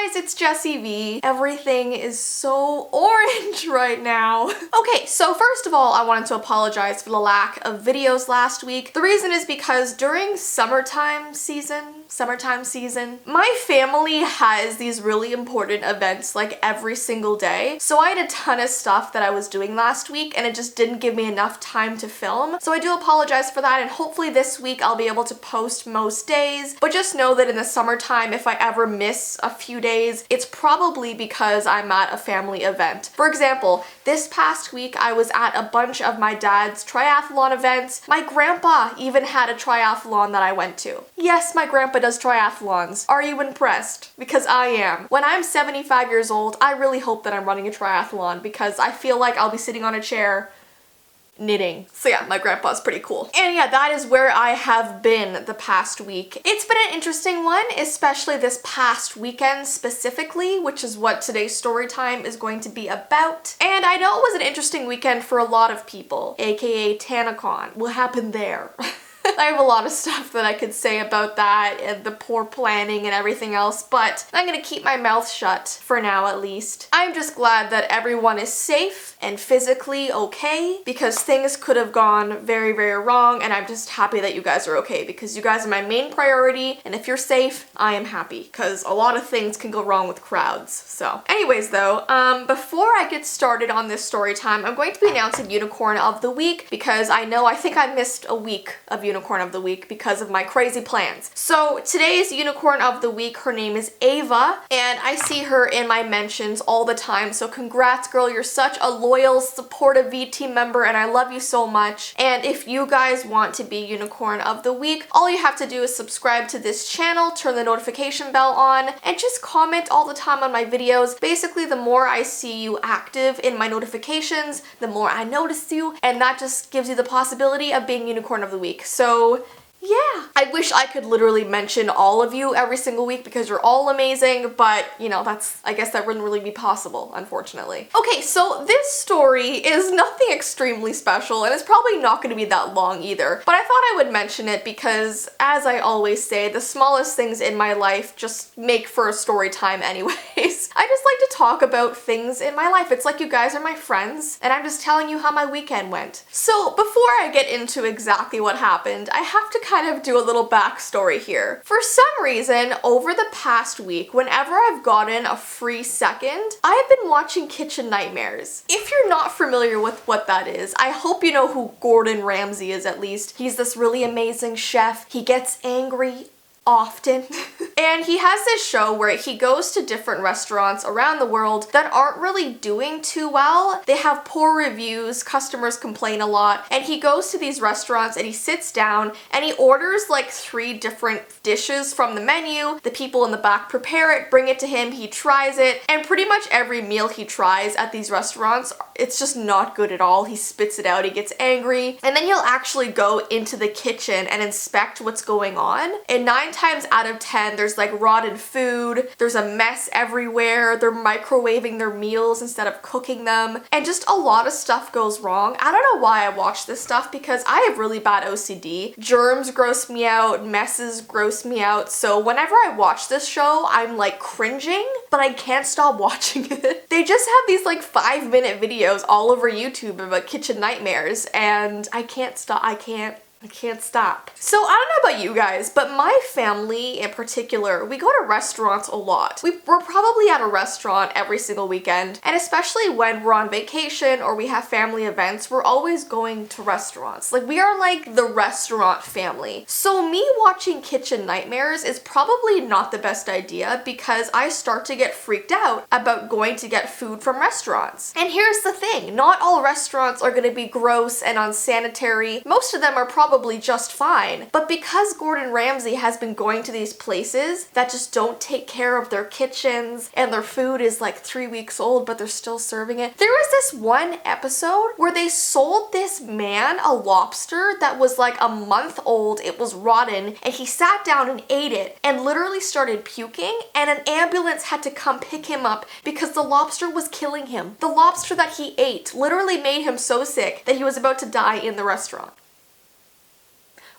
guys, it's Jessii Vee. Everything is so orange right now. Okay, so first of all, I wanted to apologize for the lack of videos last week. The reason is because during summertime season, my family has these really important events like every single day. So I had a ton of stuff that I was doing last week and it just didn't give me enough time to film. So I do apologize for that, and hopefully this week I'll be able to post most days. But just know that in the summertime, if I ever miss a few days, it's probably because I'm at a family event. For example, this past week I was at a bunch of my dad's triathlon events. My grandpa even had a triathlon that I went to. Yes, my grandpa does triathlons. Are you impressed? Because I am. When I'm 75 years old, I really hope that I'm running a triathlon because I feel like I'll be sitting on a chair knitting. So yeah, my grandpa's pretty cool. And yeah, that is where I have been the past week. It's been an interesting one, especially this past weekend specifically, which is what today's story time is going to be about. And I know it was an interesting weekend for a lot of people, aka TanaCon. What happened there? I have a lot of stuff that I could say about that and the poor planning and everything else, but I'm gonna keep my mouth shut for now at least. I'm just glad that everyone is safe and physically okay, because things could have gone very, very wrong, and I'm just happy that you guys are okay because you guys are my main priority, and if you're safe, I am happy because a lot of things can go wrong with crowds. So anyways though, before I get started on this story time, I'm going to be announcing Unicorn of the Week because I think I missed a week of Unicorn of the Week because of my crazy plans. So today's Unicorn of the Week, her name is Ava, and I see her in my mentions all the time, so congrats girl, you're such a loyal, supportive V team member and I love you so much. And if you guys want to be Unicorn of the Week, all you have to do is subscribe to this channel, turn the notification bell on, and just comment all the time on my videos. Basically, the more I see you active in my notifications, the more I notice you, and that just gives you the possibility of being Unicorn of the Week. So yeah, I wish I could literally mention all of you every single week because you're all amazing, but you know, I guess that wouldn't really be possible, unfortunately. Okay, so this story is nothing extremely special and it's probably not going to be that long either, but I thought I would mention it because, as I always say, the smallest things in my life just make for a story time anyways. I just like to talk about things in my life. It's like you guys are my friends and I'm just telling you how my weekend went. So before I get into exactly what happened, I have to kind of do a little backstory here. For some reason, over the past week, whenever I've gotten a free second, I've been watching Kitchen Nightmares. If you're not familiar with what that is, I hope you know who Gordon Ramsay is at least. He's this really amazing chef. He gets angry often. And he has this show where he goes to different restaurants around the world that aren't really doing too well. They have poor reviews, customers complain a lot, and he goes to these restaurants and he sits down and he orders like 3 different dishes from the menu. The people in the back prepare it, bring it to him, he tries it, and pretty much every meal he tries at these restaurants, it's just not good at all. He spits it out, he gets angry, and then he'll actually go into the kitchen and inspect what's going on. And 9 times out of 10, there's like rotten food, there's a mess everywhere, they're microwaving their meals instead of cooking them, and just a lot of stuff goes wrong. I don't know why I watch this stuff because I have really bad OCD. Germs gross me out, messes gross me out, so whenever I watch this show, I'm like cringing, but I can't stop watching it. They just have these like 5-minute videos all over YouTube about Kitchen Nightmares, and I can't stop. I can't stop. So I don't know about you guys, but my family in particular, we go to restaurants a lot. We're probably at a restaurant every single weekend, and especially when we're on vacation or we have family events, we're always going to restaurants. Like, we are like the restaurant family. So me watching Kitchen Nightmares is probably not the best idea because I start to get freaked out about going to get food from restaurants. And here's the thing, not all restaurants are gonna be gross and unsanitary. Most of them are probably just fine. But because Gordon Ramsay has been going to these places that just don't take care of their kitchens and their food is like 3 weeks old but they're still serving it. There was this one episode where they sold this man a lobster that was like a month old, it was rotten, and he sat down and ate it and literally started puking, and an ambulance had to come pick him up because the lobster was killing him. The lobster that he ate literally made him so sick that he was about to die in the restaurant.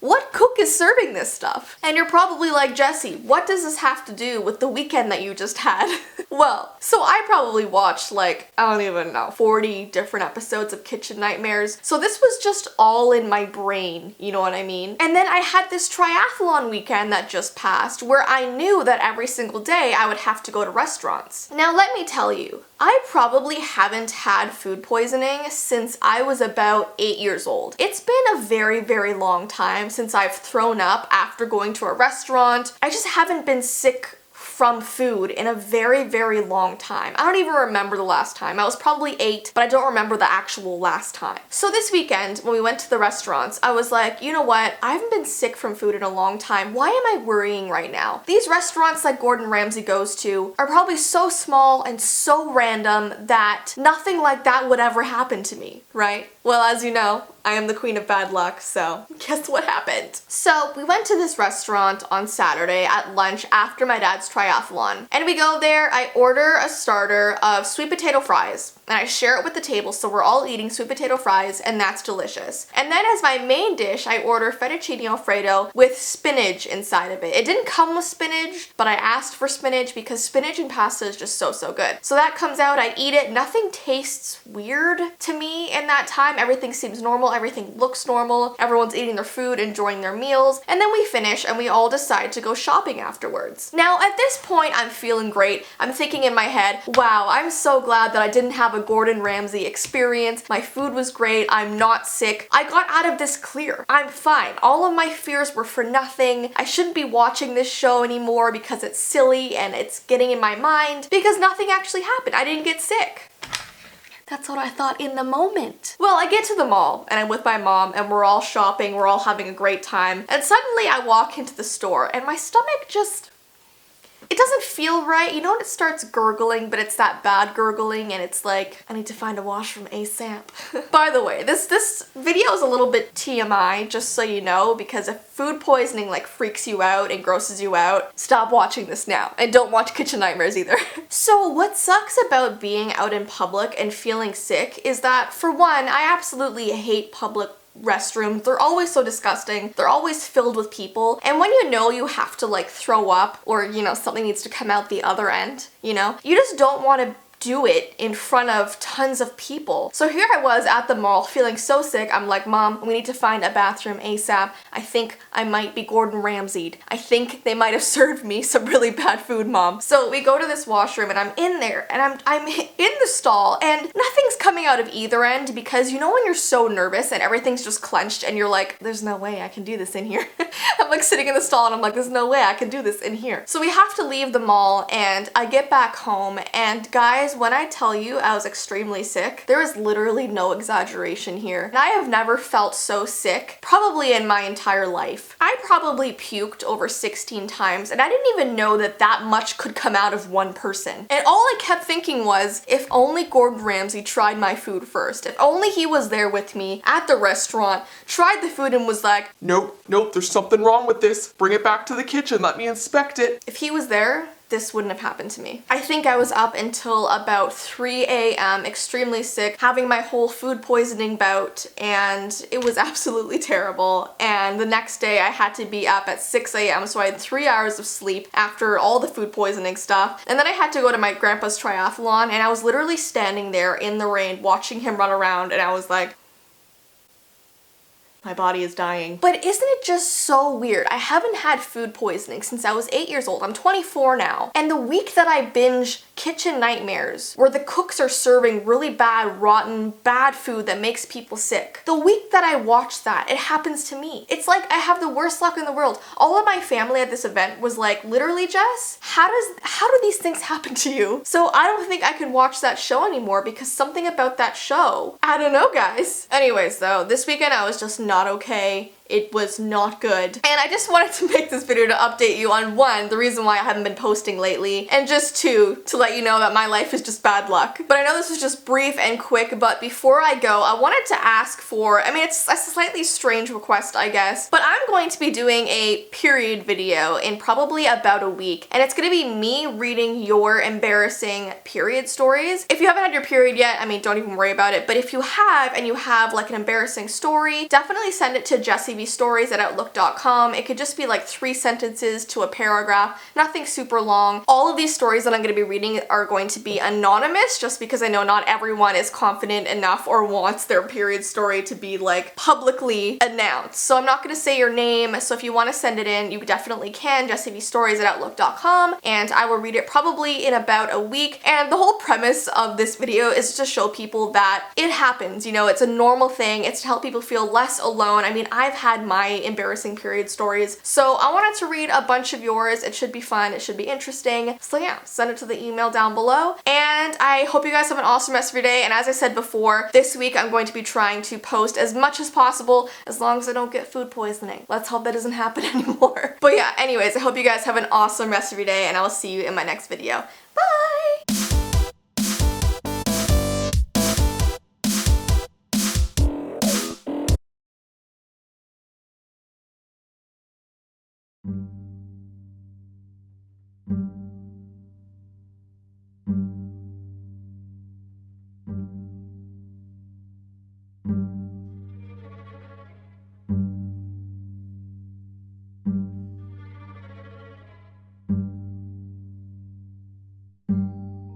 What cook is serving this stuff? And you're probably like, Jessie, what does this have to do with the weekend that you just had? Well, so I probably watched like, I don't even know, 40 different episodes of Kitchen Nightmares. So this was just all in my brain, you know what I mean? And then I had this triathlon weekend that just passed where I knew that every single day I would have to go to restaurants. Now let me tell you, I probably haven't had food poisoning since I was about 8 years old. It's been a very, very long time since I've thrown up after going to a restaurant. I just haven't been sick from food in a very, very long time. I don't even remember the last time. I was probably 8, but I don't remember the actual last time. So this weekend, when we went to the restaurants, I was like, you know what? I haven't been sick from food in a long time. Why am I worrying right now? These restaurants that Gordon Ramsay goes to are probably so small and so random that nothing like that would ever happen to me, right? Well, as you know, I am the queen of bad luck, so guess what happened? So we went to this restaurant on Saturday at lunch after my dad's triathlon. And we go there, I order a starter of sweet potato fries, and I share it with the table so we're all eating sweet potato fries, and that's delicious. And then as my main dish, I order fettuccine alfredo with spinach inside of it. It didn't come with spinach, but I asked for spinach because spinach and pasta is just so, so good. So that comes out, I eat it, nothing tastes weird to me in that time. Everything seems normal, everything looks normal, everyone's eating their food, enjoying their meals, and then we finish and we all decide to go shopping afterwards. Now at this point I'm feeling great. I'm thinking in my head, wow, I'm so glad that I didn't have a Gordon Ramsay experience. My food was great, I'm not sick. I got out of this clear. I'm fine. All of my fears were for nothing. I shouldn't be watching this show anymore because it's silly and it's getting in my mind because nothing actually happened. I didn't get sick. That's what I thought in the moment. Well, I get to the mall and I'm with my mom and we're all shopping, we're all having a great time, and suddenly I walk into the store and my stomach just, it doesn't feel right. You know when it starts gurgling, but it's that bad gurgling and it's like, I need to find a washroom ASAP. By the way, this video is a little bit TMI, just so you know, because if food poisoning like freaks you out and grosses you out, stop watching this now. And don't watch Kitchen Nightmares either. So what sucks about being out in public and feeling sick is that, for one, I absolutely hate public restrooms. They're always so disgusting. They're always filled with people. And when you know you have to like throw up or, you know, something needs to come out the other end, you know, you just don't want to do it in front of tons of people. So here I was at the mall feeling so sick. I'm like, Mom, we need to find a bathroom ASAP. I think I might be Gordon Ramsay'd. I think they might have served me some really bad food, Mom. So we go to this washroom and I'm in there and I'm in the stall and nothing's coming out of either end because you know when you're so nervous and everything's just clenched and you're like, there's no way I can do this in here. I'm like sitting in the stall and I'm like, there's no way I can do this in here. So we have to leave the mall and I get back home and guys, when I tell you I was extremely sick, there is literally no exaggeration here. And I have never felt so sick, probably in my entire life. I probably puked over 16 times and I didn't even know that that much could come out of one person. And all I kept thinking was, if only Gordon Ramsay tried my food first. If only he was there with me at the restaurant, tried the food and was like, nope, there's something wrong with this. Bring it back to the kitchen, let me inspect it. If he was there, this wouldn't have happened to me. I think I was up until about 3 a.m. extremely sick, having my whole food poisoning bout, and it was absolutely terrible. And the next day I had to be up at 6 a.m. so I had 3 hours of sleep after all the food poisoning stuff. And then I had to go to my grandpa's triathlon and I was literally standing there in the rain watching him run around and I was like, my body is dying. But isn't it just so weird? I haven't had food poisoning since I was 8 years old. I'm 24 now. And the week that I binge Kitchen Nightmares, where the cooks are serving really bad, rotten, bad food that makes people sick, the week that I watch that, it happens to me. It's like I have the worst luck in the world. All of my family at this event was like, literally, Jess, how do these things happen to you? So I don't think I can watch that show anymore because something about that show, I don't know, guys. Anyways, though, this weekend I was just not okay. It was not good. And I just wanted to make this video to update you on one, the reason why I haven't been posting lately, and just two, to let you know that my life is just bad luck. But I know this was just brief and quick, but before I go, I wanted to ask for, I mean, it's a slightly strange request, I guess, but I'm going to be doing a period video in probably about a week, and it's gonna be me reading your embarrassing period stories. If you haven't had your period yet, I mean, don't even worry about it, but if you have, and you have like an embarrassing story, definitely send it to Jessii jessiiveestories@outlook.com. It could just be like 3 sentences to a paragraph, nothing super long. All of these stories that I'm going to be reading are going to be anonymous just because I know not everyone is confident enough or wants their period story to be like publicly announced. So I'm not going to say your name, so if you want to send it in, you definitely can, jessiiveestories@outlook.com, and I will read it probably in about a week. And the whole premise of this video is to show people that it happens, you know, it's a normal thing. It's to help people feel less alone. I mean, I've had my embarrassing period stories, so I wanted to read a bunch of yours. It should be fun, it should be interesting. So yeah, send it to the email down below, and I hope you guys have an awesome rest of your day. And as I said before, this week I'm going to be trying to post as much as possible, as long as I don't get food poisoning. Let's hope that doesn't happen anymore. But yeah, anyways, I hope you guys have an awesome rest of your day, and I will see you in my next video. Bye!